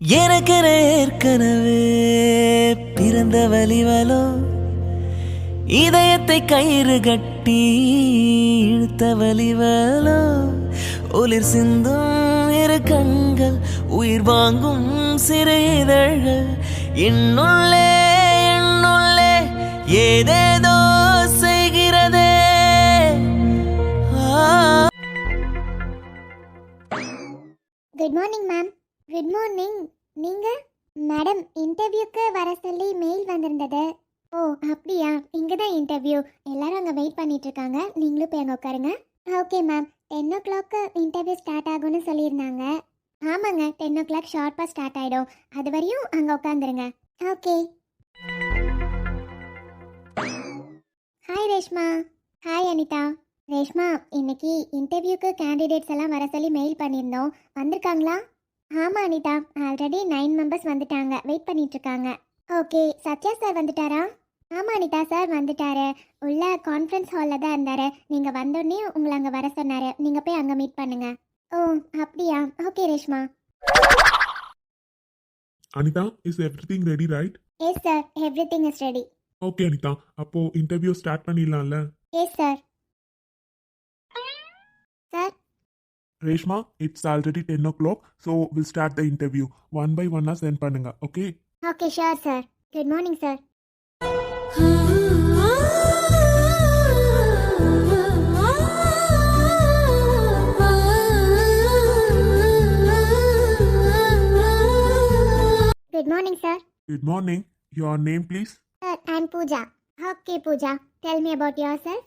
எனக்கென ஏற்கனவே பிறந்த வலிவலோ இதயத்தை கயிறு கட்டி இழுத்த வலிவலோ ஒளிர் சிந்தும் இரு கண்கள் உயிர் வாங்கும் சிறு இதழ்கள் என்னுள்ளே என்னுள்ளே ஏதேதோ செய்கிறதே. Good morning ma'am. Good morning. நீங்கள் மேடம் இன்டர்வியூக்கு வர சொல்லி மெயில் வந்திருந்தது. ஓ அப்படியா, இங்கே தான் இன்டர்வியூ. எல்லாரும் அங்கே வெயிட் பண்ணிட்டு இருக்காங்க. நீங்களும் போய் அங்கே உட்காருங்க. Okay ma'am. 10 o'clock interview start ஆகும்னு சொல்லியிருந்தாங்க. ஆமாங்க, 10 o'clock ஷார்ப்பாக ஸ்டார்ட் ஆகிடும். அது வரையும் அங்கே உட்காந்துருங்க. Okay. Hi Reshma. Hi Anita. Reshma, இன்னைக்கு இன்டர்வியூக்கு கேண்டிடேட்ஸ் எல்லாம் வர சொல்லி மெயில் பண்ணியிருந்தோம். வந்திருக்காங்களா? ஆமாம் அனிதா, ஆல்ரெடி 9 மெம்பர்ஸ் வந்துட்டாங்க. வெயிட் பண்ணிட்டு இருக்காங்க. ஓகே, சத்யா சார் வந்துட்டாரா? ஆமாம் அனிதா சார் வந்துட்டாரு. உள்ள கான்ஃபரன்ஸ் ஹாலில் தான் இருந்தார். நீங்கள் வந்தோடனே உங்களை அங்கே வர சொன்னார். நீங்கள் போய் அங்கே மீட் பண்ணுங்க. ஓ அப்படியா, okay Reshma. Anita, is everything ready, right? Yes sir, everything is ready. Okay, Anita. அப்போ இன்டர்வியூ ஸ்டார்ட் பண்ணிடலாம்ல? Yes sir. Sir Reshma, it's already 10 o'clock, so we'll start the interview. One by one send பண்ணுங்க, okay? Okay sure sir. Good morning sir. Good morning sir. Good morning. Your name, please? Sir, I'm Pooja. Okay, Pooja. Tell me about yourself.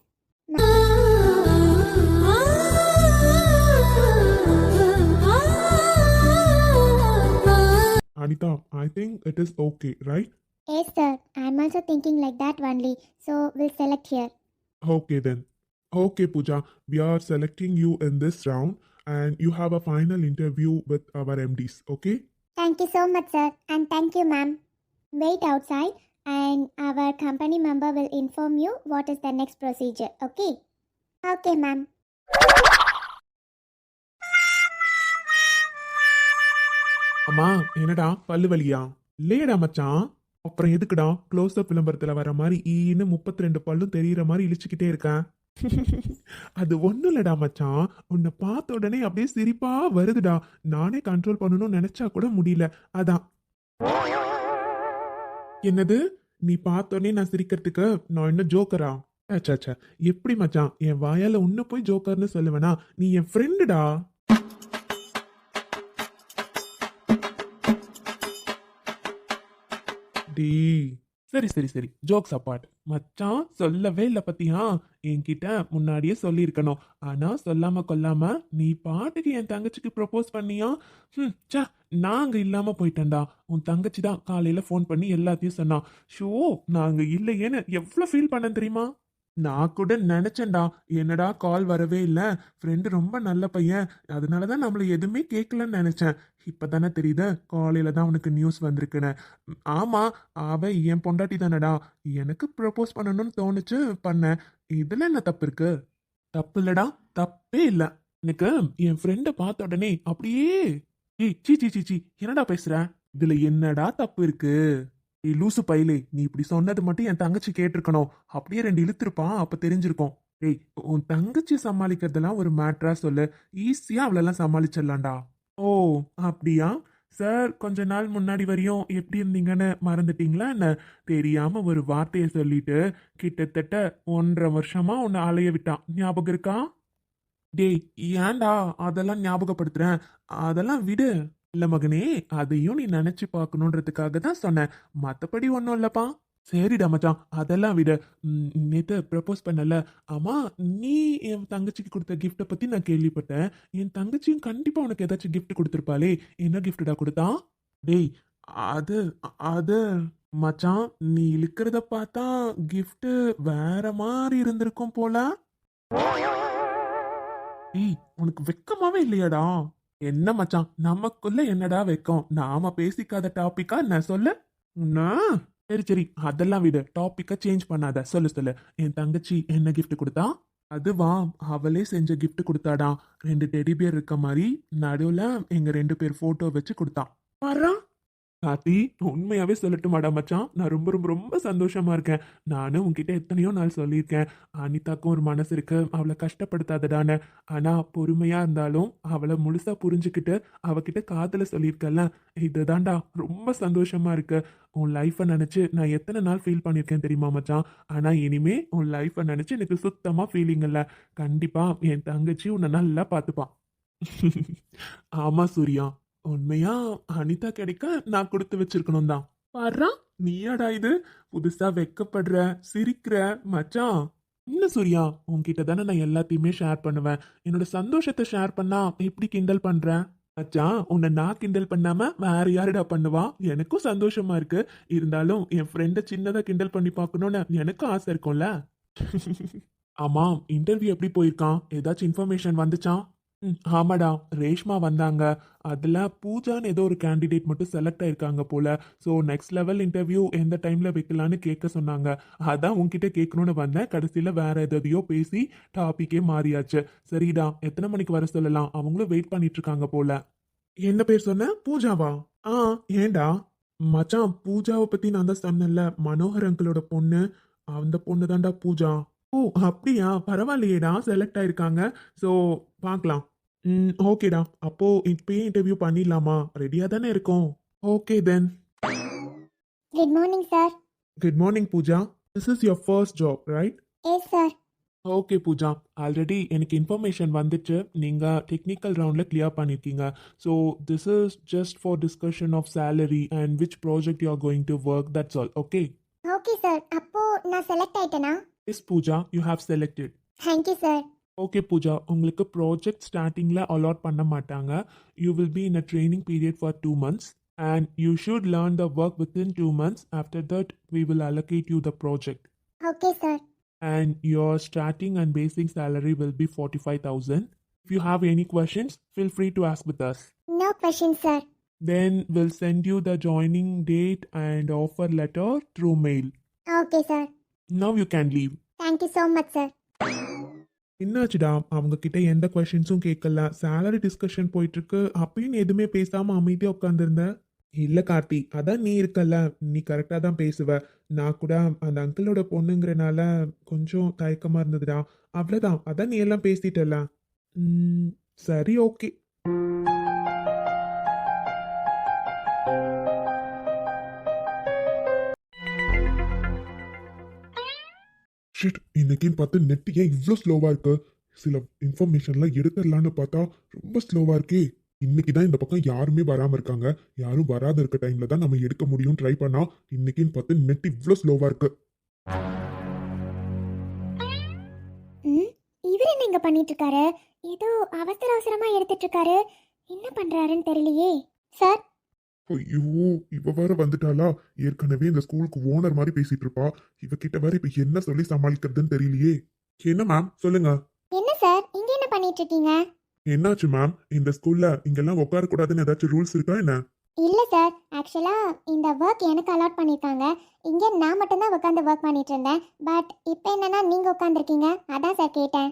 Anita, I think it is okay, right? Yes, sir. I'm also thinking like that only. So, we'll select here. Okay then. Okay, Pooja, we are selecting you in this round and you have a final interview with our MDs, okay? Thank you so much, sir. And thank you, ma'am. Wait outside and our company member will inform you what is the next procedure, okay? Okay, ma'am. அம்மா, என்னடா பல்லு வலியா? இல்லையடா மச்சான். அப்புறம் எதுக்குடா close up விளம்பரத்துல வர மாதிரி ஈன்னு 32 பல்லும் தெரியற மாதிரி இழிச்சுக்கிட்டே இருக்கேன்? அது ஒண்ணும் இல்லடா மச்சான், உன்னை பார்த்த உடனே அப்படியே சிரிப்பா வருதுடா. நானே கண்ட்ரோல் பண்ணணும்னு நினைச்சா கூட முடியல, அதான். என்னது, நீ பார்த்த உடனே நான் சிரிக்கிறதுக்கு நான் என்ன ஜோக்கரா? அச்சா, எப்படி மச்சான் என் வாயால உன்னை போய் ஜோக்கர்னு சொல்லுவேனா? நீ என் ஃப்ரெண்டுடா. டி சரி ஜோக்ஸ் அப்பார்ட். மச்சான் சொல்லவே இல்லை பத்தியா? என்கிட்ட முன்னாடியே சொல்லியிருக்கணும். ஆனா சொல்லாம கொல்லாம நீ பாட்டுக்கு என் தங்கச்சிக்கு ப்ரொபோஸ் பண்ணியா? சா, நான் அங்க இல்லாம போயிட்டேன்டா. உன் தங்கச்சி தான் காலையில ஃபோன் பண்ணி எல்லாத்தையும் சொன்னா. ஷோ, நான் அங்க இல்லையேன்னு எவ்வளவு ஃபீல் பண்ணேன் தெரியுமா? நான் கூட நினைச்சேன்டா, என்னடா கால் வரவே இல்லை, ஃப்ரெண்டு ரொம்ப நல்ல பையன், அதனாலதான் நம்மள எதுவுமே கேட்கலன்னு நினைச்சேன். இப்பதானே தெரியுது காலையில தான் உனக்கு நியூஸ் வந்திருக்குன்னு. ஆமா, அவ என் பொண்டாட்டி தானடா. எனக்கு ப்ரப்போஸ் பண்ணணும்னு தோணுச்சு, பண்ணேன். இதுல என்ன தப்பு இருக்கு? தப்பு இல்லடா, தப்பே இல்லை. எனக்கு என் ஃப்ரெண்டை பார்த்த உடனே அப்படியே சீ என்னடா பேசுற? இதுல என்னடா தப்பு இருக்கு? லூசு பையலே, நீ இப்படி சொன்னது மட்டும் என் தங்கச்சி கேட்டிருக்கணும். அப்படியே 2 இழுத்துருப்பான், அப்ப தெரிஞ்சிருக்கும். ஏய், உன் தங்கச்சி சமாளிக்கிறதெல்லாம் ஒரு மேட்ரா சொல்லு. ஈஸியா அவளெல்லாம் சமாளிச்சிடலாம்டா. ஓ அப்படியா சார்? கொஞ்ச நாள் முன்னாடி வரையும் எப்படி இருந்தீங்கன்னு மறந்துட்டீங்களா என்ன? தெரியாம ஒரு வார்த்தையை சொல்லிட்டு கிட்டத்தட்ட 1.5 வருஷமா உன்னை அலைய விட்டான், ஞாபகம் இருக்கா? டேய், ஏன்டா அதெல்லாம் ஞாபகப்படுத்துறேன்? அதெல்லாம் விடு. இல்ல மகனே, அதையும் நீ நினைச்சு பார்க்கணுன்றதுக்காக தான் சொன்னேன், மத்தபடி ஒன்றும் இல்லப்பா. சரிடா மச்சான், அதெல்லாம் விடு. நேத்து ப்ரப்போஸ் பண்ணல. ஆமா, நீ என் தங்கச்சிக்கு கொடுத்த கிஃப்ட்டை பத்தி நான் கேள்விப்பட்டேன். என் தங்கச்சியும் கண்டிப்பா உனக்கு ஏதாச்சும் கிஃப்ட் கொடுத்துருப்பாளே. என்ன கிஃப்டா கொடுத்தா? டேய், அது அது மச்சான், நீ இழுக்கிறத பார்த்தா கிஃப்ட் வேற மாதிரி இருந்திருக்கும் போல. ஏய், உனக்கு வெக்கமாவே இல்லையாடா? என்ன மச்சான், நமக்குள்ள என்னடா வெக்கம்? நாம பேசிக்காத டாபிக்கா என்ன சொல்லு? சரி அதெல்லாம் விடு, டாபிக்கை சேஞ்ச் பண்ணாத. சொல்லு. என் தங்கச்சி என்ன கிஃப்ட் கொடுத்தா? அதுவா, அவளே செஞ்ச கிஃப்ட் கொடுத்தாடா. 2 டெடி பேர் இருக்க மாதிரி நடுவுல எங்க 2 பேர் போட்டோ வச்சு கொடுத்தா. பாரா, கார்த்தி, உண்மையாவே சொல்லட்டுமாடா மச்சான், நான் ரொம்ப ரொம்ப ரொம்ப சந்தோஷமா இருக்கேன். நானும் உன்கிட்ட எத்தனையோ நாள் சொல்லியிருக்கேன், அனிதாக்கும் ஒரு மனசு இருக்கு, அவளை கஷ்டப்படுத்தாதடான்னு. ஆனா பொறுமையா இருந்தாலும் அவளை முழுசா புரிஞ்சுக்கிட்டு அவகிட்ட காதல சொல்லியிருக்கல, இதுதான்டா ரொம்ப சந்தோஷமா இருக்கு. உன் லைஃப்பை நினைச்சு நான் எத்தனை நாள் ஃபீல் பண்ணியிருக்கேன் தெரியுமா மச்சான். ஆனா இனிமே உன் லைஃப்பை நினைச்சு எனக்கு சுத்தமா ஃபீலிங் இல்லை. கண்டிப்பா என் தங்கச்சி உன்னை நல்லா பார்த்துப்பான். ஆமா சூர்யா, உண்மையா அனிதா கிடைக்க நான் கொடுத்து வச்சிருக்கணும் தான். பாரு, நீயாடா இது புதுசா வெக்கப்படுற, சிரிக்கிற மச்சான். இல்ல சூர்யா, உன்கிட்ட தானே நான் எல்லாத்தையுமே ஷேர் பண்ணுவேன். என்னோட சந்தோஷத்தை ஷேர் பண்ணா எப்படி கிண்டல் பண்றேன் மச்சான்? உன்னை நான் கிண்டல் பண்ணாம வேற யாருடா பண்ணுவா? எனக்கும் சந்தோஷமா இருக்கு. இருந்தாலும் என் ஃப்ரெண்டை சின்னதா கிண்டல் பண்ணி பார்க்கணும்னு எனக்கும் ஆசை இருக்கும்ல. ஆமா, இன்டர்வியூ எப்படி போயிருக்கான்? ஏதாச்சும் இன்ஃபர்மேஷன் வந்துச்சா? ஆமாடா, ரேஷ்மா வந்தாங்க. அதில் பூஜான்னு ஏதோ ஒரு கேண்டிடேட் மட்டும் செலக்ட் ஆயிருக்காங்க போல. ஸோ நெக்ஸ்ட் லெவல் இன்டர்வியூ எந்த டைமில் வைக்கலான்னு கேட்க சொன்னாங்க. அதான் உன்கிட்ட கேட்கணும்னு வந்தேன். கடைசியில் வேற எதையோ பேசி டாப்பிக்கே மாறியாச்சு. சரிடா, எத்தனை மணிக்கு வர சொல்லலாம்? அவங்களும் வெயிட் பண்ணிட்டு இருக்காங்க போல. என்ன பேர் சொன்ன? பூஜாவா? ஆ, ஏண்டா மச்சான், பூஜாவை பற்றி நான் தான் சொன்னேன்ல, மனோகர் அங்கிளோட பொண்ணு. அந்த பொண்ணு தான்டா பூஜா. ஓ அப்படியா, பரவாயில்லையேடா, செலக்ட் ஆயிருக்காங்க. ஸோ பார்க்கலாம். ஓகேடா, அப்போ இப்பயே இன்டர்வியூ பண்ணிடலாமா? ரெடியா தானே இருக்கோம். Okay then. Good morning sir. Good morning Pooja. This is your first job right? Yes sir. Okay Pooja, already எனக்கு இன்ஃபர்மேஷன் வந்துச்சு. நீங்கள் டெக்னிக்கல் ரவுண்டில் கிளியர் பண்ணியிருக்கீங்க. So this is just for discussion of salary and which project you are going to work, that's all. Okay. Okay sir, அப்போ நான் select ஆயிட்டேனா? Yes Pooja, you have selected. Thank you sir. Okay Pooja, உங்களுக்கு project ஸ்டார்டிங்கில் allot பண்ண மாட்டாங்க. You will be in a training period for 2 months and you should learn the work within 2 months. After that, we will allocate you the project. Okay sir. And your starting and basic salary will be 45,000. If you have any questions, feel free to ask with us. No question sir. Then we'll send you the joining date and offer letter through mail. Okay sir. Now you can leave. Thank you so much sir. என்னாச்சுடா, அவங்க கிட்ட எந்த கொஸ்டின்ஸும் கேட்கல, salary discussion போயிட்டு இருக்கு, அப்படின்னு எதுவுமே பேசாம அமைதியா உட்காந்துருந்த? இல்ல கார்த்தி, அதான் நீ இருக்கல்ல, நீ கரெக்டா தான் பேசுவ. நான் கூட அந்த அங்கிளோட பொண்ணுங்கிறனால கொஞ்சம் தயக்கமா இருந்ததுடா. அவ்வளவுதான், அதான் நீ எல்லாம் பேசிட்டல. சரி ஓகே. ஷிட், இன்னைக்குன்னு பார்த்து நெட் ஏன் இவ்வளோ ஸ்லோவா இருக்கு? சில இன்ஃபர்மேஷன்லாம் எடுத்துடலான்னு பார்த்தா ரொம்ப ஸ்லோவா இருக்கே. இன்னைக்கு தான் இந்த பக்கம் யாருமே வராம இருக்காங்க. யாரும் வராத இருக்க டைம்ல தான் நம்ம எடுக்க முடியும் ட்ரை பண்ணா. இன்னைக்குன்னு பார்த்து நெட் இவ்வளோ ஸ்லோவா இருக்கு. இவர் என்ன இங்க பண்ணிட்டு இருக்காரு? ஏதோ அவசர அவசரமா எடுத்துட்டு இருக்காரு. என்ன பண்றாருன்னு தெரியலையே. சார். ஐயோ, இவ வேற வந்துட்டாளா? ஏற்கனவே இந்த ஸ்கூலுக்கு ஓனர் மாதிரி பேசிட்டு இருப்பா. இவகிட்ட வேற இப்ப என்ன சொல்லி சமாளிக்கிறதுன்னு தெரியலையே. என்ன மேம், சொல்லுங்க. என்ன சார், இங்க என்ன பண்ணிட்டு இருக்கீங்க? என்னாச்சு மேம்? இந்த ஸ்கூல்ல இங்கெல்லாம் உட்கார கூடாதுன்னு ஏதாச்சும் ரூல்ஸ் இருக்கா என்ன? இல்ல சார், ஆக்சுவலா இந்த ஒர்க் எனக்கு அலாட் பண்ணிருக்காங்க. இங்க நான் மட்டும் தான் உட்காந்து ஒர்க் பண்ணிட்டு இருந்தேன். பட் இப்போ என்னன்னா நீங்க உட்காந்துருக்கீங்க, அதான் சார் கேட்டேன்.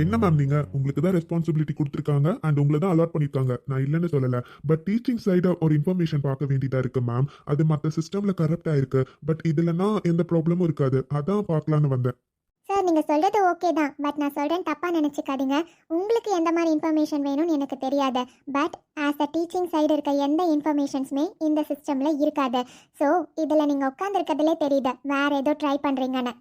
என்ன மேம், நீங்க உங்களுக்கு தான் ரெஸ்பான்சிபிலிட்டி கொடுத்துருக்காங்க அண்ட் உங்களை தான் அலாட் பண்ணிருக்காங்க. நான் இல்லைன்னு சொல்லல. பட் டீச்சிங் சைட ஒரு இன்ஃபர்மேஷன் பார்க்க வேண்டியதா இருக்கு மேம். அது மற்ற சிஸ்டம்ல கரெக்டா இருக்கு. பட் இதுலனா எந்த ப்ராப்ளமும் இருக்காது. அதான் பார்க்கலான்னு வந்தேன். சார் நீங்கள் சொல்கிறது ஓகே தான். பட் நான் சொல்கிறேன், தப்பாக நினச்சிக்காதீங்க. உங்களுக்கு எந்த மாதிரி இன்ஃபர்மேஷன் வேணும்னு எனக்கு தெரியாது. But as a teaching side இருக்க எந்த இன்ஃபர்மேஷன்ஸுமே இந்த சிஸ்டமில் இருக்காது. ஸோ இதில் நீங்கள் உட்காந்துருக்கிறதுலே தெரியுது வேறு ஏதோ ட்ரை பண்ணுறீங்கன்னு.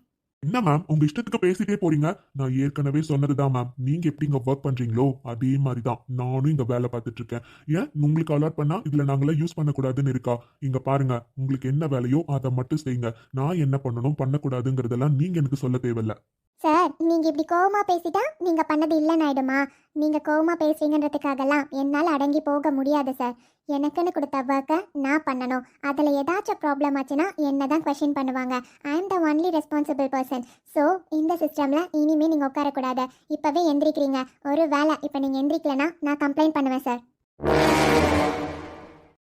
என்ன மேம், உங்க இஷ்டத்துக்கு பேசிட்டே போறீங்க. நான் ஏற்கனவே சொன்னதுதான் மேம், நீங்க எப்படி இங்க ஒர்க் பண்றீங்களோ அதே மாதிரி தான் நானும் இங்க வேலை பார்த்துட்டு இருக்கேன். ஏன் உங்களுக்கு அலாட் பண்ணா இதுல நாங்கள யூஸ் பண்ணக்கூடாதுன்னு இருக்கா? இங்க பாருங்க, உங்களுக்கு என்ன வேலையோ அதை மட்டும் செய்யுங்க. நான் என்ன பண்ணணும் பண்ணக்கூடாதுங்கிறதெல்லாம் நீங்க எனக்கு சொல்ல தேவையில்ல. சார், நீங்கள் இப்படி கோவமாக பேசிட்டா நீங்கள் பண்ணது இல்லைன்னு ஆயிடுமா? நீங்கள் கோவமாக பேசுறீங்கன்றதுக்காகலாம் என்னால் அடங்கி போக முடியாது சார். எனக்குன்னு கொடுத்த ஒர்க்கை நான் பண்ணணும். அதில் ஏதாச்சும் ப்ராப்ளம் ஆச்சுன்னா என்ன தான் கொஷின் பண்ணுவாங்க. ஐ ஆம் the only responsible person. So இந்த சிஸ்டமில் இனிமேல் நீங்கள் உட்காரக்கூடாது. இப்போவே எந்திரிக்கிறீங்க. ஒரு வேலை இப்போ நீங்கள் எந்திரிக்கலனா நான் கம்ப்ளைண்ட் பண்ணுவேன் சார்.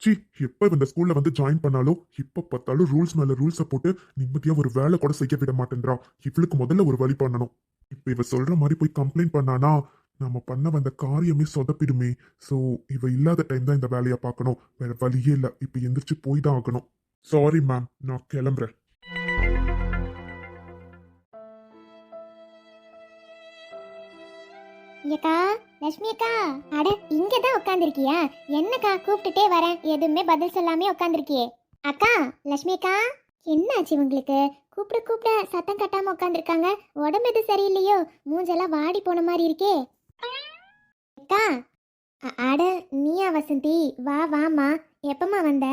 சி, எப்ப இந்த ஸ்கூல்ல வந்து ஜாயின் பண்ணாலும் இப்ப பார்த்தாலும் ரூல்ஸ் மேல ரூல்ஸை போட்டு நிம்மதியா ஒரு வேலை கூட செய்ய விட மாட்டேன்றா. இவளுக்கு முதல்ல ஒரு வழி பண்ணணும். இப்ப இவ சொல்ற மாதிரி போய் கம்ப்ளைண்ட் பண்ணானா நம்ம பண்ண வந்த காரியமே சொதப்பிடுமே. ஸோ இவ இல்லாத டைம் தான் இந்த வேலையை பார்க்கணும். வேற வழியே இல்லை, இப்போ எந்திரிச்சு போய் தான் ஆகணும். சாரி மேம், நான் கிளம்புறேன். ஏக்கா, லட்சுமி அக்கா, அட இங்கதான் உட்காந்துருக்கியா? என்னக்கா கூப்பிட்டுட்டே வரேன், எதுவுமே பதில் சொல்லாமே உட்காந்துருக்கியே. அக்கா, லட்சுமி அக்கா, என்னாச்சு உங்களுக்கு? கூப்பிட கூப்பிட சத்தம் கட்டாம உட்காந்துருக்காங்க. உடம்பு எது சரியில்லையோ? மூஞ்செல்லாம் வாடி போன மாதிரி இருக்கே. அக்கா, அட நீயா வசந்தி? வா வாமா, எப்பமா வந்த?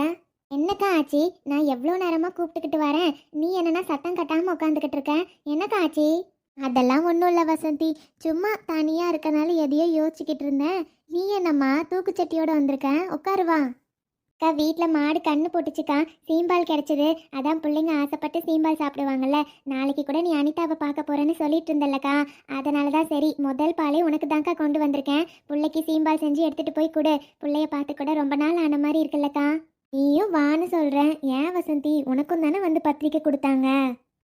என்னக்கா ஆச்சு? நான் எவ்வளோ நேரமா கூப்பிட்டுக்கிட்டு வரேன், நீ என்னன்னா சத்தம் கட்டாம உட்காந்துக்கிட்டு இருக்க. என்னக்கா ஆச்சு? அதெல்லாம் ஒன்றும் இல்லை வசந்தி, சும்மா தனியாக இருக்கனால எதையோ யோசிச்சுக்கிட்டு இருந்தேன். நீ என்னம்மா தூக்குச்சட்டியோட வந்திருக்க? உட்காருவா. அக்கா, வீட்டில் மாடு கண்ணு போட்டுச்சுக்கா, சீம்பால் கிடச்சிது. அதான் பிள்ளைங்க ஆசைப்பட்டு சீம்பால் சாப்பிடுவாங்கல்ல. நாளைக்கு கூட நீ அனிதாவை பார்க்க போகிறேன்னு சொல்லிட்டு இருந்தல்லக்கா, அதனால தான் சரி முதல் பாலே உனக்கு தான்க்கா கொண்டு வந்திருக்கேன். பிள்ளைக்கு சீம்பால் செஞ்சு எடுத்துகிட்டு போய் கொடு. பிள்ளைய பார்த்து கூட ரொம்ப நாள் ஆன மாதிரி இருக்குல்லக்கா. நீயும் வான்னு சொல்கிறேன். ஏன் வசந்தி, உனக்கும் தானே வந்து பத்திரிக்கை கொடுத்தாங்க.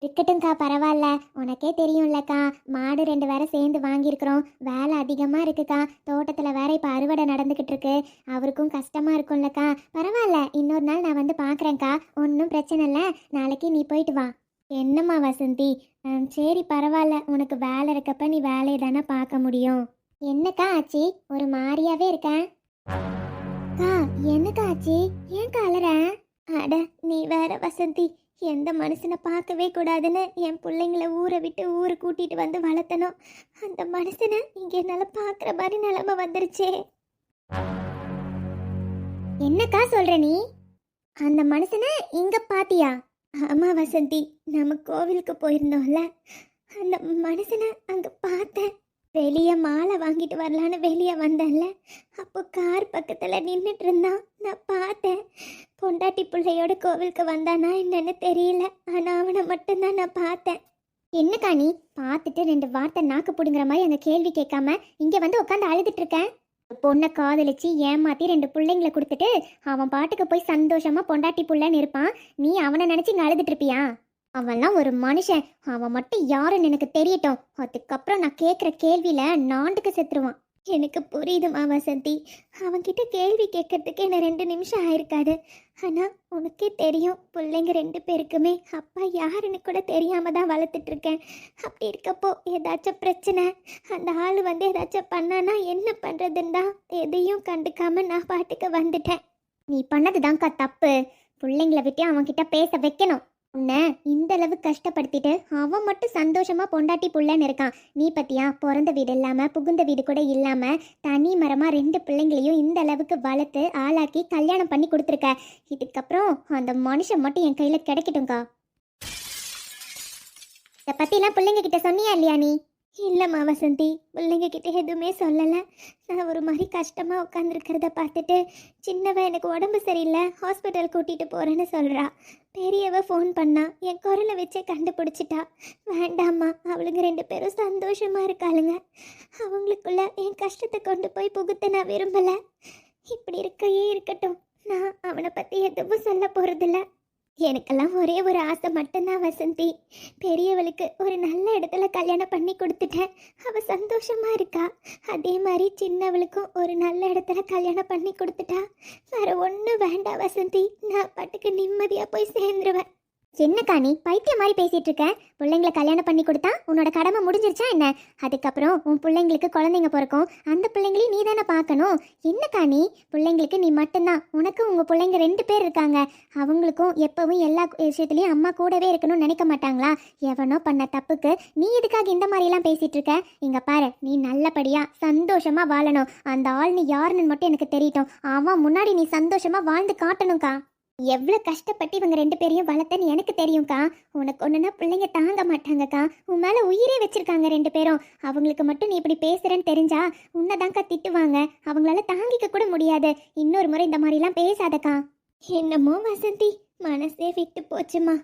இருக்கட்டும்க்கா, பரவாயில்ல. உனக்கே தெரியும்லக்கா, மாடு 2 வேற சேர்ந்து வாங்கியிருக்கிறோம். வேலை அதிகமாக இருக்குக்கா. தோட்டத்தில் வேற இப்போ அறுவடை நடந்துக்கிட்டு இருக்கு. அவருக்கும் கஷ்டமாக இருக்கும்லக்கா. பரவாயில்ல, இன்னொரு நாள் நான் வந்து பார்க்குறேன்க்கா, ஒன்றும் பிரச்சனை இல்லை. நாளைக்கு நீ போயிட்டு வா. என்னம்மா வசந்தி? சரி பரவாயில்ல, உனக்கு வேலை இருக்கப்ப நீ வேலையை தானே பார்க்க முடியும். என்னக்கா ஆச்சு? ஒரு மாதிரியாவே இருக்கேன். அக்கா, என்னக்கா ஆச்சு? ஏன் கலற? அட நீ வேற வசந்தி, எந்த மனுஷனை பார்க்கவே கூடாதுன்னு என் பிள்ளைங்கள ஊரை விட்டு ஊரை கூட்டிட்டு வந்து வளர்த்தனும். அந்த மனுஷனை இங்க என்னால பார்க்குற மாதிரி நிலைமை வந்துருச்சே. என்னக்கா சொல்ற நீ? அந்த மனுஷனை இங்க பாத்தியா? ஆமா வசந்தி, நம்ம கோவிலுக்கு போயிருந்தோம்ல, அந்த மனுஷனை அங்க பார்த்தேன். வெளியே மாலை வாங்கிட்டு வரலான்னு வெளியே வந்தேன்ல, அப்போ கார் பக்கத்தில் நின்றுட்டு இருந்தான். நான் பார்த்தேன். பொண்டாட்டி பிள்ளையோட கோவிலுக்கு வந்தானா என்னன்னு தெரியல, ஆனால் அவனை மட்டும்தான் நான் பார்த்தேன். என்னக்கா நீ பார்த்துட்டு 2 வார்த்தை நாக்கு பிடுங்குற மாதிரி அங்கே கேள்வி கேட்காம இங்கே வந்து உட்காந்து அழுதுட்டு இருக்கேன்? பொண்ணை காதலிச்சு ஏமாத்தி 2 பிள்ளைங்களை கொடுத்துட்டு அவன் பாட்டுக்கு போய் சந்தோஷமா பொண்டாட்டி புள்ளன்னு இருப்பான். நீ அவனை நினச்சி இங்கே அழுதுட்டு இருப்பியா? அவன்லாம் ஒரு மனுஷன். அவன் மட்டும் யாருன்னு எனக்கு தெரியட்டும், அதுக்கப்புறம் நான் கேட்குற கேள்வியில நாண்டுக்கு செத்துருவான். எனக்கு புரியுதுமா வசந்தி, அவன்கிட்ட கேள்வி கேட்கறதுக்கு என்ன 2 நிமிஷம் ஆயிருக்காது. ஆனால் உனக்கே தெரியும், பிள்ளைங்க 2 பேருக்குமே அப்பா யாருன்னு கூட தெரியாம தான் வளர்த்துட்டு இருக்கேன். அப்படி இருக்கப்போ ஏதாச்சும் பிரச்சனை, அந்த ஆள் வந்து ஏதாச்சும் பண்ணானா என்ன பண்ணுறதுன்னு தான் எதையும் கண்டுக்காம நான் பாட்டுக்கு வந்துட்டேன். நீ பண்ணதுதான்க்கா தப்பு. பிள்ளைங்களை விட்டு அவன்கிட்ட பேச வைக்கணும். உன்னை இந்த அளவு கஷ்டப்படுத்திட்டு அவன் மட்டும் சந்தோஷமா பொண்டாட்டி புள்ளன்னு இருக்கான். நீ பத்தியா, பிறந்த வீடு இல்லாம புகுந்த வீடு கூட இல்லாம தனி மரமா 2 பிள்ளைங்களையும் இந்த அளவுக்கு வளர்த்து ஆளாக்கி கல்யாணம் பண்ணி கொடுத்துருக்க. இதுக்கப்புறம் அந்த மனுஷன் மட்டும் என் கையில கிடைக்கட்டும்க்கா. இதை பத்திலாம் பிள்ளைங்க கிட்ட சொன்னியா இல்லையா நீ? இல்லைம்மா வசந்தி, பிள்ளைங்க கிட்ட எதுவுமே சொல்லலை. நான் ஒரு மாதிரி கஷ்டமாக உட்காந்துருக்கிறத பார்த்துட்டு சின்னவ எனக்கு உடம்பு சரியில்லை, ஹாஸ்பிட்டல் கூட்டிகிட்டு போகிறேன்னு சொல்கிறா. பெரியவ ஃபோன் பண்ணா, என் குரலை வச்சே கண்டுபிடிச்சிட்டா. வேண்டாம்மா, அவளுங்க 2 பேரும் சந்தோஷமாக இருக்காளுங்க. அவங்களுக்குள்ள என் கஷ்டத்தை கொண்டு போய் புகுத்த நான் விரும்பலை. இப்படி இருக்கையே இருக்கட்டும், நான் அவனை பற்றி எதுவும் சொல்ல போகிறதில்ல. எனக்கெல்லாம் ஒரே ஒரு ஆசை மட்டும்தான் வசந்தி, பெரியவளுக்கு ஒரு நல்ல இடத்துல கல்யாணம் பண்ணி கொடுத்துட்டேன். அவள் சந்தோஷமா இருக்கா. அதே மாதிரி சின்னவளுக்கும் ஒரு நல்ல இடத்துல கல்யாணம் பண்ணி கொடுத்துட்டா. வேற ஒன்றும் வேண்டாம் வசந்தி, நான் பாட்டுக்கு நிம்மதியாக போய் சேர்ந்துருவேன். என்னக்கா நீ பைத்தியம் மாதிரி பேசிட்டு இருக்க? பிள்ளைங்களை கல்யாணம் பண்ணி கொடுத்தா உன்னோட கடமை முடிஞ்சிருச்சா என்ன? அதுக்கப்புறம் உன் பிள்ளைங்களுக்கு குழந்தைங்க பிறக்கும், அந்த பிள்ளைங்களையும் நீ தானே பார்க்கணும். என்னக்கா நீ? பிள்ளைங்களுக்கு நீ மட்டும்தான், உனக்கு உங்கள் பிள்ளைங்க 2 பேர் இருக்காங்க. அவங்களுக்கும் எப்பவும் எல்லா விஷயத்துலையும் அம்மா கூடவே இருக்கணும்னு நினைக்க மாட்டாங்களா? எவனோ பண்ண தப்புக்கு நீ எதுக்காக இந்த மாதிரிலாம் பேசிட்டு இருக்க? இங்க பாரு, நீ நல்லபடியா சந்தோஷமா வாழணும். அந்த ஆள் நீ யாருன்னு மட்டும் எனக்கு தெரியட்டும். அவன் முன்னாடி நீ சந்தோஷமா வாழ்ந்து காட்டணும்க்கா. எவ்வளோ கஷ்டப்பட்டு இவங்க 2 பேரையும் வளர்த்தன்னு எனக்கு தெரியும்க்கா. உனக்கு ஒன்றுனா பிள்ளைங்க தாங்க மாட்டாங்கக்கா. உன் மேலே உயிரே வச்சிருக்காங்க 2 பேரும். அவங்களுக்கு மட்டும் நீ இப்படி பேசுகிறேன்னு தெரிஞ்சா உன்னை தான்க்கா திட்டுவாங்க. அவங்களால தாங்கிக்க கூட முடியாது. இன்னொரு முறை இந்த மாதிரிலாம் பேசாதக்கா. என்னமோ வசந்தி, மனசே விட்டு போச்சுமா.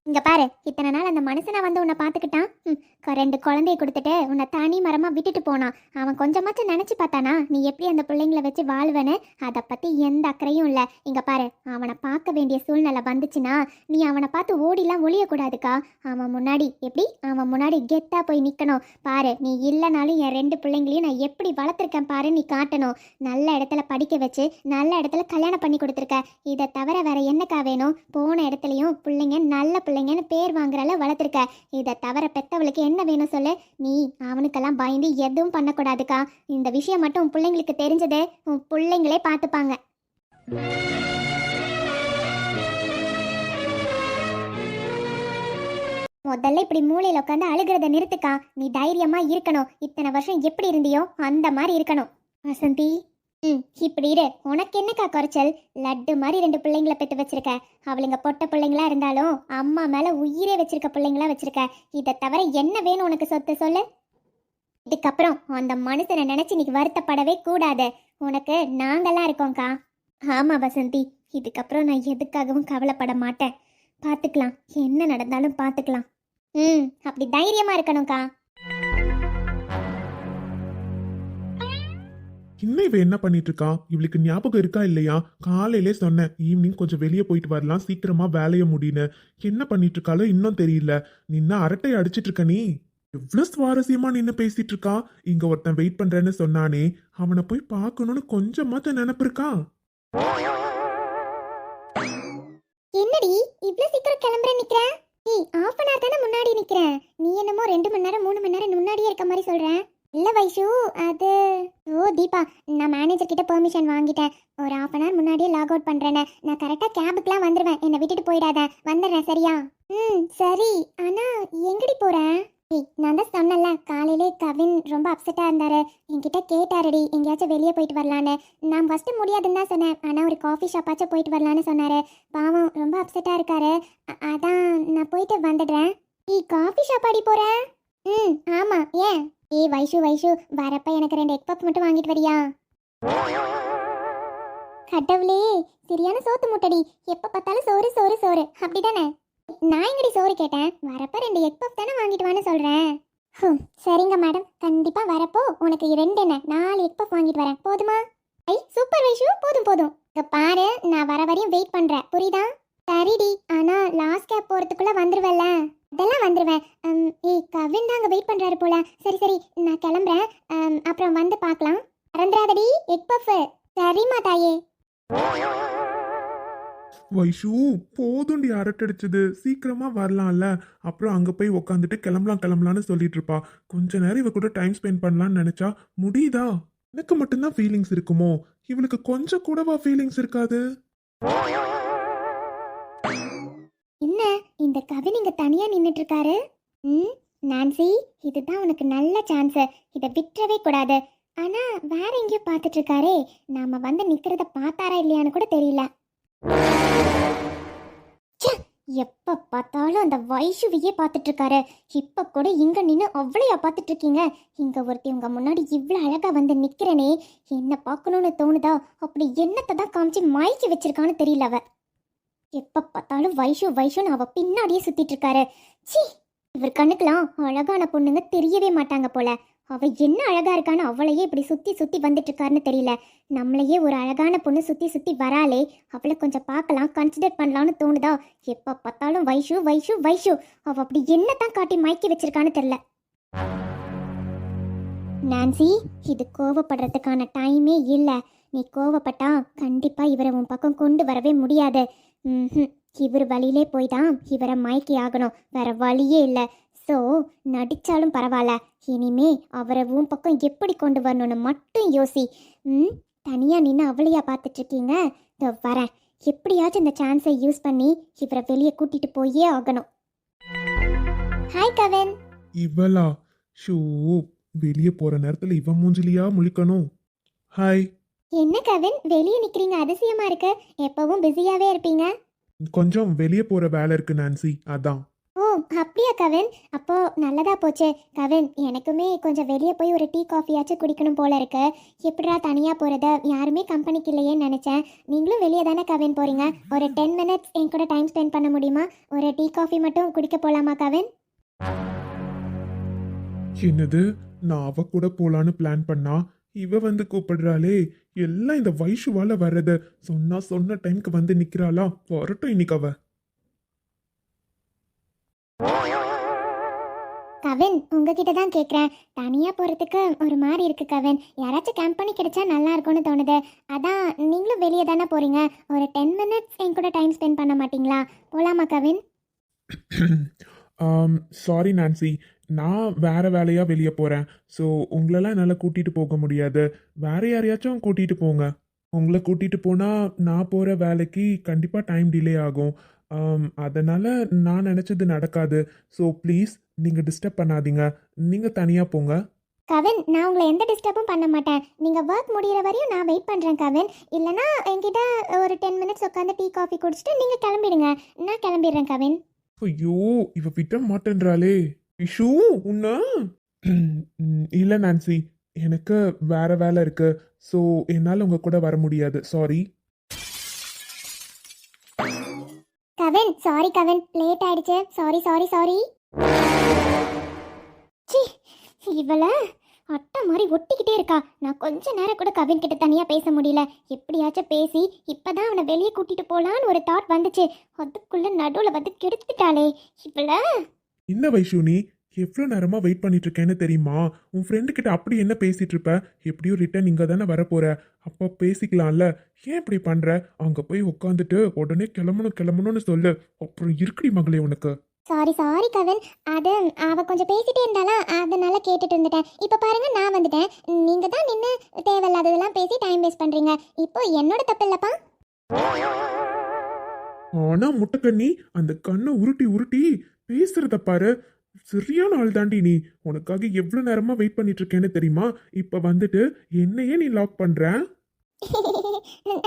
இங்க பாரு, இத்தனை நாள் அந்த மனுஷனை வந்து உன்னை பார்த்துக்கிட்டான். 2 குழந்தைய கொடுத்துட்டு உன்னை தனி மரமா விட்டுட்டு போனான். அவன் கொஞ்சமாச்சும் நினைச்சு பார்த்தானா நீ எப்படி அந்த பிள்ளைங்களை வச்சு வாழ்வனு? அதை பத்தி எந்த அக்கறையும் இல்லை. இங்க பாரு, அவனை பார்க்க வேண்டிய சூழ்நிலை வந்துச்சுன்னா நீ அவனை பார்த்து ஓடிலாம் ஒளியக்கூடாதுக்கா. அவன் முன்னாடி கெத்தா போய் நிக்கணும். பாரு, நீ இல்லைனாலும் என் 2 பிள்ளைங்களையும் நான் எப்படி வளர்த்துருக்கேன் பாரு, நீ காட்டணும். நல்ல இடத்துல படிக்க வச்சு நல்ல இடத்துல கல்யாணம் பண்ணி கொடுத்துருக்க. இதை தவிர வேற என்னக்கா வேணும்? போன இடத்துலையும் பிள்ளைங்க நல்ல பிள்ளைங்கன்னு பேர் வாங்குறால வளர்த்துருக்க. இதை தவிர பெத்தவளுக்கு என்ன வேணும் சொல்லு? நீ அவனுக்கெல்லாம் பயந்து எதுவும் பண்ணக்கூடாதுக்கா. இந்த விஷயம் மட்டும் உன் பிள்ளைங்களுக்கு தெரிஞ்சது உன் பிள்ளைங்களே பார்த்துப்பாங்க. முதல்ல இப்படி மூளையில உட்காந்து அழுகிறத நிறுத்துக்கா. நீ தைரியமா இருக்கணும். இத்தனை வருஷம் எப்படி இருந்தியோ அந்த மாதிரி இருக்கணும். வசந்தி, இப்படி இரு. உனக்கு என்னக்கா குறைச்சல்? லட்டு மாதிரி 2 பிள்ளைங்களை பெற்று வச்சிருக்க. அவளுங்க பொட்ட பிள்ளைங்களா இருந்தாலும் அம்மா மேல உயிரே வச்சிருக்க பிள்ளைங்களா வச்சிருக்க. இதை தவிர என்ன வேணும் உனக்கு? சொத்து சொல்லு. இதுக்கப்புறம் அந்த மனுஷனை நினைச்சு நீ வருத்தப்படவே கூடாது. உனக்கு நாங்கெல்லாம் இருக்கோம்க்கா. ஆமா வசந்தி, இதுக்கப்புறம் நான் எதுக்காகவும் கவலைப்பட மாட்டேன். பார்த்துக்கலாம், என்ன நடந்தாலும் பார்த்துக்கலாம். அப்படி தைரியமா இருக்கணும்க்கா. இன்னும் இவ என்ன பண்ணிட்டு இருக்கா? இவளுக்கு ஞாபகம் இருக்கா இல்லையா? காலையிலே சொன்னேன் ஈவினிங் கொஞ்சம் வெளியே போயிட்டு வரலாம், சீக்கிரமா வேலைய முடின்னு. என்ன பண்ணிட்டு இருக்காளோ இன்னும் தெரியல. நின்னா அரட்டை அடிச்சிட்டு இருக்க நீ. எவ்வளவு சுவாரஸ்யமா நின்னு பேசிட்டு இருக்கா. இங்க ஒருத்தன் வெயிட் பண்றேன்னு சொன்னானே, அவனை போய் பார்க்கணும்னு கொஞ்சமாத்த நினைப்பு இருக்கா? என்னடி இவ்வளவு சீக்கிரம் கிளம்புற நிக்கிற? ½ hour தானே முன்னாடி நிக்கிறேன். நீ என்னமோ 2 மணி நேரம் 3 மணி நேரம் முன்னாடியே இருக்க மாதிரி சொல்றேன். இல்ல வைஷு, அது தீபா, நான் மேனேஜர் கிட்ட பெர்மிஷன் வாங்கிட்டேன். ஒரு ½ hour முன்னாடியே லாக் அவுட் பண்றேன்னு. நான் கரெக்டா கேபுக்குலாம் வந்துருவேன். என்னை விட்டுட்டு போயிடாத. வந்துடுறேன் சரியா? சரி. ஆனா எங்கடி போறேன்? நான் தான் சொன்னல, காலையிலே கவின் ரொம்ப அப்செட்டா இருந்தாரு. என்கிட்ட கேட்டாருடி எங்கேயாச்சும் வெளியே போயிட்டு வரலான்னு. நான் ஃபர்ஸ்ட் முடியாதுன்னு தான் சொன்னேன். ஆனா ஒரு காஃபி ஷாப்பாச்சும் போயிட்டு வரலான்னு சொன்னாரு. பாவம் ரொம்ப அப்செட்டா இருக்காரு. அதான் நான் போயிட்டு வந்துடுறேன். காஃபி ஷாப்பாடி போற? ஆமா. ஏன்? வைஷு வரப்ப எனக்கு 2 எக் பப் மட்டும் வாங்கிட்டு வரியா? கடவுளே, சரியான சோத்து முட்டடி. எப்ப பார்த்தாலும் சோறு சோறு சோறு அப்படிதானே? நான் எங்கடி சோறு கேட்டேன்? வரப்ப 2 எக் பப் தானே வாங்கிட்டு வான்னு சொல்றேன். சரிங்க மேடம், கண்டிப்பா வரப்போ உனக்கு 2 என்ன 4 எக் பப் வாங்கிட்டு வரேன். போதுமா? சூப்பர் வைஷு, போதும். இங்க பாரு, நான் வர வரையும் வெயிட் பண்றேன், புரியுதா? சரிடி, ஆனா லாஸ்ட் கேப் போறதுக்குள்ள வந்துருவல்ல? அதெல்லாம் வந்துருவேன். கவின் தான் அங்க வெயிட் பண்றாரு போல. சரி நான் கிளம்புறேன். அப்புறம் வந்து பார்க்கலாம். மறந்துடாதடி எக் பஃப். சரிம்மா தாயே. வைஷு, போதுண்டி அரட்டடிச்சது. சீக்கிரமா வரலாம்ல. அப்புறம் அங்க போய் உக்காந்துட்டு கிளம்பலாம்னு சொல்லிட்டு இருப்பா. கொஞ்ச நேரம் இவ கூட டைம் ஸ்பெண்ட் பண்ணலாம்னு நினைச்சா முடியுதா? எனக்கு மட்டும்தான் ஃபீலிங்ஸ் இருக்குமோ? இவளுக்கு கொஞ்சம் கூடவா ஃபீலிங்ஸ் இருக்காது? என்ன இந்த கவின் இங்க தனியா நின்னுட்டு இருக்காரு? நான்சி, இதுதான் உனக்கு நல்ல சான்ஸ். இதை விட்டுறவே கூடாது. ஆனா வேற எங்கேயோ பார்த்துட்டு இருக்காரே. நாம வந்து நிக்கிறத பார்த்தாரா இல்லையான்னு கூட தெரியல. எப்ப பார்த்தாலும் அந்த வைஷுவையே பார்த்துட்டு இருக்காரு. இப்ப கூட இங்க நின்று அவ்வளையா பார்த்துட்டு இருக்கீங்க? இங்க ஒருத்தி உங்க முன்னாடி இவ்வளவு அழகா வந்து நிக்கிறனே, என்ன பார்க்கணும்னு தோணுதா? அப்படி என்னத்தை தான் காமிச்சு மயக்கி வச்சிருக்கான்னு தெரியல. அவ எப்ப பார்த்தாலும் வைஷுன்னு அவ பின்னாடியே சுத்திட்டு இருக்காரு. சி, இவர் கண்ணுக்கெல்லாம் அழகான பொண்ணுங்க தெரியவே மாட்டாங்க போல. அவ என்ன அழகா இருக்கான்னு அவளையே இப்படி சுத்தி வந்துட்டு இருக்காருன்னு தெரியல. நம்மளையே ஒரு அழகான பொண்ணு சுத்தி வராளே, அவளை கொஞ்சம் பார்க்கலாம், கன்சிடர் பண்ணலாம்னு தோணுதா? எப்ப பார்த்தாலும் வைஷு அவ அப்படி என்னத்தான் காட்டி மயக்கி வச்சிருக்கான்னு தெரியல. நான்சி, இது கோவப்படுறதுக்கான டைமே இல்லை. நீ கோவப்பட்டா கண்டிப்பா இவரை உன் பக்கம் கொண்டு வரவே முடியாது. இவர் வழியிலே போய் தான் இவரை மயக்கி ஆகணும். வேற வழியே இல்லை. ஸோ நடிச்சாலும் பரவாயில்ல, இனிமே அவரை உன் பக்கம் எப்படி கொண்டு வரணும்னு மட்டும் யோசி. தனியாக நின்று அவளையா பார்த்துட்டு இருக்கீங்க? இதோ வரேன். எப்படியாச்சும் இந்த சான்ஸை யூஸ் பண்ணி இவரை வெளியே கூட்டிட்டு போயே ஆகணும். ஹாய் கவின். இவளா? ஷூ, வெளியே போற நேரத்துல இவ மூஞ்சிலியா முழிக்கணும். ஹாய். என்ன கவின், வெளியே நிக்கிறீங்க? அதிசயமா இருக்கு. எப்பவும் பிஸியாவே இருப்பீங்க. கொஞ்சம் வெளியே போற வேலை இருக்கு நான்சி, அதான். ஓ ஓ அப்படியா கவின், அப்போ நல்லதா போச்சு. கவின், எனக்குமே கொஞ்சம் வெளியே போய் ஒரு டீ காஃபியாச்சும் குடிக்கணும் போல இருக்கு. எப்படிடா தனியாக போகிறத, யாருமே கம்பெனிக்கு இல்லையேன்னு நினச்சேன். நீங்களும் வெளியே தானே கவின் போகிறீங்க, ஒரு 10 மினிட்ஸ் என் கூட டைம் ஸ்பெண்ட் பண்ண முடியுமா? ஒரு டீ காஃபி மட்டும் குடிக்க போகலாமா கவின்? என்னது, நான் அவ கூட போலான்னு பிளான் பண்ணா இவ வந்து கூப்பிடுறாளே. எல்லாம் இந்த வைஷுவால வர்றது. சொன்ன டைம்க்கு வந்து நிக்கிறாளா? வரட்டும் இன்னைக்கு அவ. கவின், உங்ககிட்ட தான் கேட்குறேன். தனியாக போகிறதுக்கு ஒரு மாதிரி இருக்கு கவின். யாராச்சும் கம்பெனி கிடைச்சா நல்லா இருக்கும்னு தோணுது. அதான் நீங்களும் வெளியே தானே போகிறீங்க, ஒரு 10 மினிட்ஸ் என் கூட டைம் ஸ்பெண்ட் பண்ண மாட்டீங்களா? போகலாமா கவின்? சாரி நான்சி, நான் வேற வேலையா வெளியே போறேன். ஸோ உங்களெல்லாம் என்னால் கூட்டிட்டு போக முடியாது. வேற யாரையாச்சும் கூட்டிட்டு போங்க. உங்களை கூட்டிட்டு போனா நான் போற வேலைக்கு கண்டிப்பா டைம் டிலே ஆகும். அதனால நான் நினைச்சது நடக்காது. ஸோ ப்ளீஸ் நீங்க டிஸ்டர்ப் பண்ணாதீங்க. நீங்க தனியா போங்க. கவின், நான் உங்களை எந்த டிஸ்டர்பும் பண்ண மாட்டேன். நீங்கள் ஒர்க் முடிகிற வரையும் நான் வெயிட் பண்ணுறேன் கவின். இல்லைனா என்கிட்ட ஒரு 10 மினிட்ஸ் உட்காந்து டீ காஃபி குடிச்சிட்டு நீங்கள் கிளம்பிடுங்க. நான் கிளம்பிடுறேன் கவின். ஐயோ, இவ விட்ட மாட்டேன்றாளே. இஷு உன்ன இல்ல நான்சி, எனக்கு வேற வேலை இருக்கு. ஸோ என்னால் உங்க கூட வர முடியாது. Sorry. Kavin, sorry Kavin, late ஆயிடுச்சு. Sorry sorry sorry. சி, இவளை அட்டை மாதிரி ஒட்டிக்கிட்டே இருக்கா. நான் கொஞ்ச நேரம் கூட கவின் கிட்ட தனியாக பேச முடியல. எப்படியாச்சும் பேசி இப்போதான் அவனை வெளியே கூட்டிட்டு போகலான்னு ஒரு தாட் வந்துச்சு. அதுக்குள்ள நடுவில் வந்து கெடுத்துட்டாளே இவளை. என்ன வைஷு, நீ எவ்வளோ நேரமா வெயிட் பண்ணிட்டு இருக்கேன்னு தெரியுமா? உன் ஃப்ரெண்டு கிட்ட அப்படி என்ன பேசிட்டு இருப்ப? எப்படியும் ரிட்டர்ன் இங்க தானே வரப்போற. அப்போ பேசிக்கலாம்ல. ஏன் இப்படி பண்ற? அங்க போய் உட்காந்துட்டு உடனே கிளம்பணும்னு சொல்லு. அப்புறம் இருக்குடி மகளே உனக்கு. சாரி சாரி கவின், அது அவ கொஞ்சம் பேசிட்டே இருந்தாலா, அதனால கேட்டுட்டு இருந்துட்டேன். இப்போ பாருங்க, நான் வந்துட்டேன். நீங்க தான் நின்று தேவையில்லாததெல்லாம் பேசி டைம் வேஸ்ட் பண்றீங்க. இப்போ என்னோட தப்பு இல்லப்பா. ஆனா முட்டைக்கண்ணி, அந்த கண்ணை உருட்டி உருட்டி பேசுறத பாரு. சரியான ஆள் தாண்டி நீ. உனக்காக எவ்வளவு நேரமா வெயிட் பண்ணிட்டு இருக்கேன்னு தெரியுமா? இப்ப வந்துட்டு என்னையே நீ லாக் பண்ற.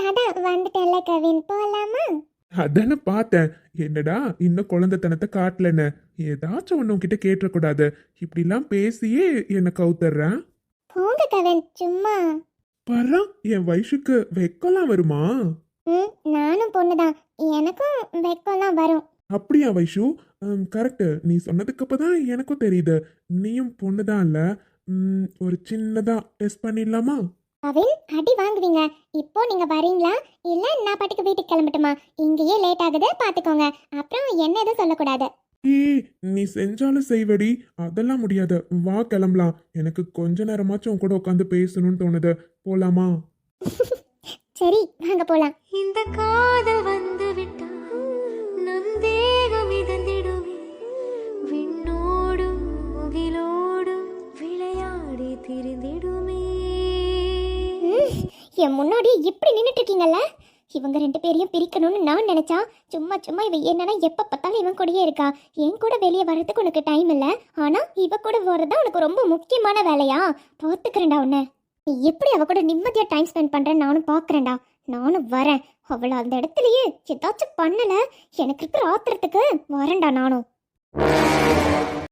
அதான் வந்துட்டேன்ல கவின், போலாமா? அதானே பார்த்தேன். என்னடா இன்னும் குழந்தைத்தனத்தை காட்டலன்னு. ஏதாச்சும் ஒன்று உன்கிட்ட கேட்டக்கூடாது. இப்படிலாம் பேசியே என்னை கவுத்தர்றேன். போங்க கவின், சும்மா. பர்றா, என் வயசுக்கு வெக்கலாம் வருமா? நானும் பொண்ணுதான், எனக்கும் வெக்கம்லாம் வரும். அப்படியா வைஷு? கரெக்டு. நீ சொன்னதுக்கு அப்பதான் எனக்கும் தெரியுது. நீயும் பொண்ணுதான் இல்ல. ஒரு சின்னதா டெஸ்ட் பண்ணிடலாமா? கவின், அடி வாங்குவீங்க. இப்போ நீங்க வரீங்களா இல்ல நான் பாட்டுக்கு வீட்டுக்கு கிளம்பட்டுமா? இங்கேயே லேட் ஆகுது, பாத்துக்கோங்க. அப்புறம் என்ன எதுவும் சொல்லக்கூடாது. ஏய், நீ செஞ்சாலும் செய்வடி. அதெல்லாம் முடியாது. வா கிளம்பலாம். எனக்கு கொஞ்ச நேரமாச்சும் உன் கூட உட்காந்து பேசணும்னு தோணுது. போலாமா? சரி, வாங்க போலாம். இந்த காதல் வந்து விட்டால் நம் தேகம் மிதந்திடுமே, விண்ணோடும் முகிலோடும் விளையாடி திரிந்திடுமே. என் முன்னாடி இப்படி நின்றுட்டு இருக்கீங்கல்ல. இவங்க 2 பேரையும் பிரிக்கணும்னு நான் நினைச்சா, சும்மா சும்மா இவ என்னன்னா எப்ப பார்த்தாலும் இவன் கூடயே இருக்கா. என் கூட வெளியே வர்றதுக்கு உனக்கு டைம் இல்லை, ஆனா இவ கூட வர்றதா உனக்கு ரொம்ப முக்கியமான வேலையா? பார்த்துக்கிறேன்டா உன்னை. நீ எப்படி அவ கூட நிம்மதியா டைம் ஸ்பெண்ட் பண்றேன்னு நானும் பார்க்கறேன்டா. நானும் வரேன். அவளை அந்த இடத்துலயே ஏதாச்சும் பண்ணல, எனக்கு இருக்கிற ஆத்திரத்துக்கு வரேன்டா நானும்.